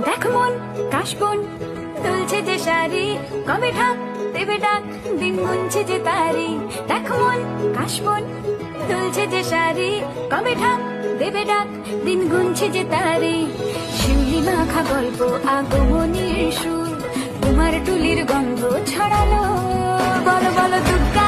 দেখ মন কাশবন দুলছে যে শাড়ি, কবে ঢাক দেবে ডাক, দিন গুনছে যে তারি। দেখ মন কাশবন দুলছে যে শাড়ি, কবে ঢাক দেবে ডাক, দিন গুনছে যে তারি। শিউলি মাখা গল্প আগমনীর সুর, তোমার টুলির গন্ধ ছড়ালো, বলো বলো দুর্গা